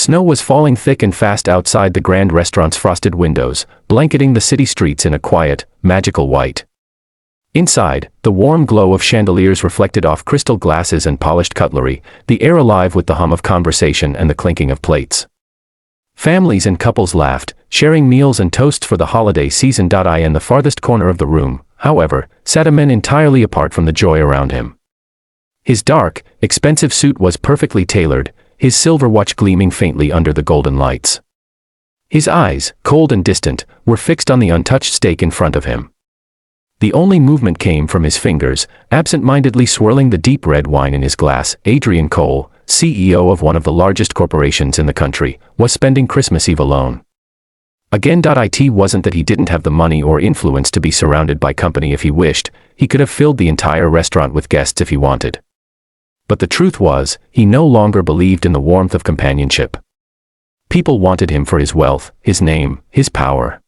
Snow was falling thick and fast outside the grand restaurant's frosted windows, blanketing the city streets in a quiet, magical white. Inside, the warm glow of chandeliers reflected off crystal glasses and polished cutlery, the air alive with the hum of conversation and the clinking of plates. Families and couples laughed, sharing meals and toasts for the holiday season. In the farthest corner of the room, however, sat a man entirely apart from the joy around him. His dark, expensive suit was perfectly tailored, his silver watch gleaming faintly under the golden lights. His eyes, cold and distant, were fixed on the untouched steak in front of him. The only movement came from his fingers, absent-mindedly swirling the deep red wine in his glass. Adrian Cole, CEO of one of the largest corporations in the country, was spending Christmas Eve alone. Again, it wasn't that he didn't have the money or influence to be surrounded by company if he wished, he could have filled the entire restaurant with guests if he wanted. But the truth was, he no longer believed in the warmth of companionship. People wanted him for his wealth, his name, his power.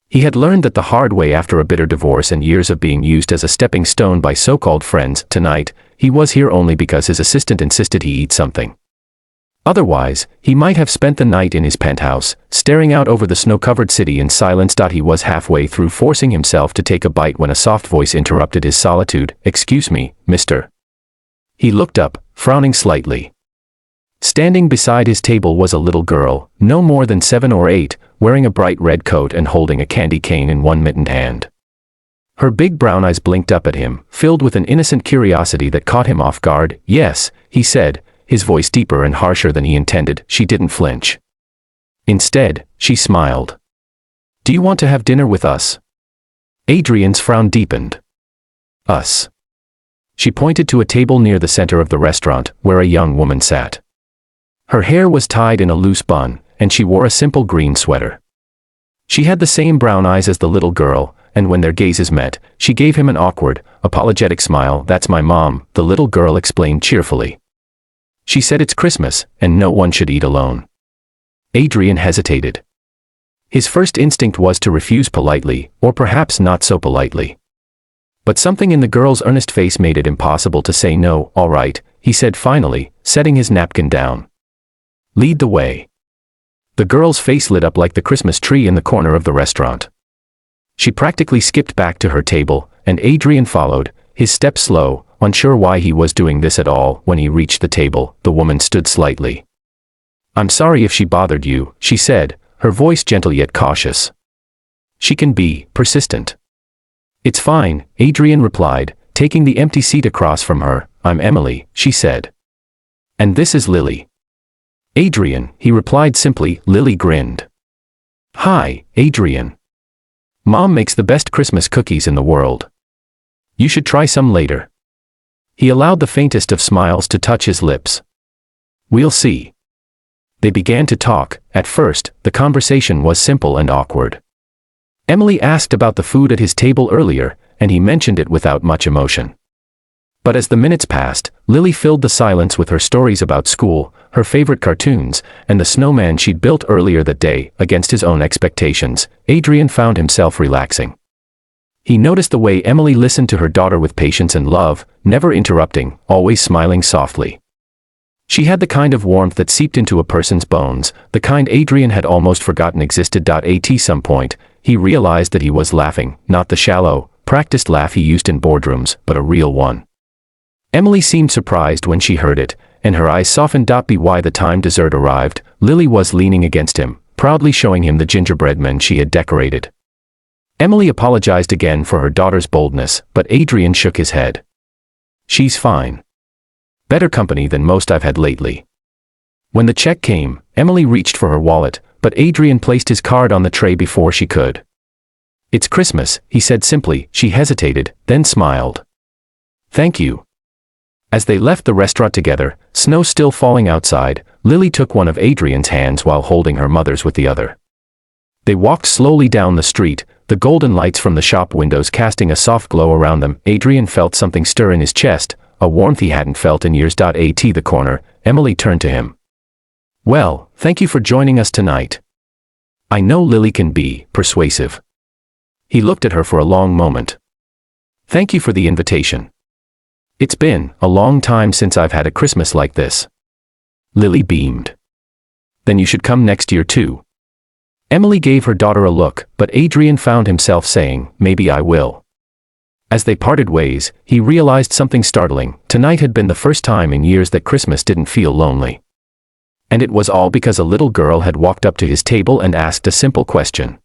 He had learned that the hard way after a bitter divorce and years of being used as a stepping stone by so-called friends. Tonight, he was here only because his assistant insisted he eat something. Otherwise, he might have spent the night in his penthouse, staring out over the snow-covered city in silence. He was halfway through forcing himself to take a bite when a soft voice interrupted his solitude. "Excuse me, mister." He looked up, frowning slightly. Standing beside his table was a little girl, no more than 7 or 8, wearing a bright red coat and holding a candy cane in one mittened hand. Her big brown eyes blinked up at him, filled with an innocent curiosity that caught him off guard. "Yes," he said, his voice deeper and harsher than he intended. She didn't flinch. Instead, she smiled. "Do you want to have dinner with us?" Adrian's frown deepened. "Us?" She pointed to a table near the center of the restaurant, where a young woman sat. Her hair was tied in a loose bun, and she wore a simple green sweater. She had the same brown eyes as the little girl, and when their gazes met, she gave him an awkward, apologetic smile. "That's my mom," the little girl explained cheerfully. "She said it's Christmas, and no one should eat alone." Adrian hesitated. His first instinct was to refuse politely, or perhaps not so politely. But something in the girl's earnest face made it impossible to say no. "All right," he said finally, setting his napkin down. "Lead the way." The girl's face lit up like the Christmas tree in the corner of the restaurant. She practically skipped back to her table, and Adrian followed, his step slow, unsure why he was doing this at all. When he reached the table, the woman stood slightly. "I'm sorry if she bothered you," she said, her voice gentle yet cautious. "She can be persistent." "It's fine," Adrian replied, taking the empty seat across from her. "I'm Emily," she said. "And this is Lily." "Adrian," he replied simply. Lily grinned. "Hi, Adrian. Mom makes the best Christmas cookies in the world. You should try some later." He allowed the faintest of smiles to touch his lips. "We'll see." They began to talk. At first, the conversation was simple and awkward. Emily asked about the food at his table earlier, and he mentioned it without much emotion. But as the minutes passed, Lily filled the silence with her stories about school, her favorite cartoons, and the snowman she'd built earlier that day. Against his own expectations, Adrian found himself relaxing. He noticed the way Emily listened to her daughter with patience and love, never interrupting, always smiling softly. She had the kind of warmth that seeped into a person's bones, the kind Adrian had almost forgotten existed. At some point, he realized that he was laughing, not the shallow, practiced laugh he used in boardrooms, but a real one. Emily seemed surprised when she heard it, and her eyes softened. By the time dessert arrived, Lily was leaning against him, proudly showing him the gingerbread men she had decorated. Emily apologized again for her daughter's boldness, but Adrian shook his head. "She's fine. Better company than most I've had lately." When the check came, Emily reached for her wallet, but Adrian placed his card on the tray before she could. "It's Christmas," he said simply. She hesitated, then smiled. "Thank you." As they left the restaurant together, snow still falling outside, Lily took one of Adrian's hands while holding her mother's with the other. They walked slowly down the street, the golden lights from the shop windows casting a soft glow around them. Adrian felt something stir in his chest, a warmth he hadn't felt in years. At the corner, Emily turned to him. "Well, thank you for joining us tonight. I know Lily can be persuasive." He looked at her for a long moment. "Thank you for the invitation. It's been a long time since I've had a Christmas like this." Lily beamed. then you should come next year too. Emily gave her daughter a look, but Adrian found himself saying, maybe I will. As they parted ways, he realized something startling. Tonight had been the first time in years that Christmas didn't feel lonely. And it was all because a little girl had walked up to his table and asked a simple question.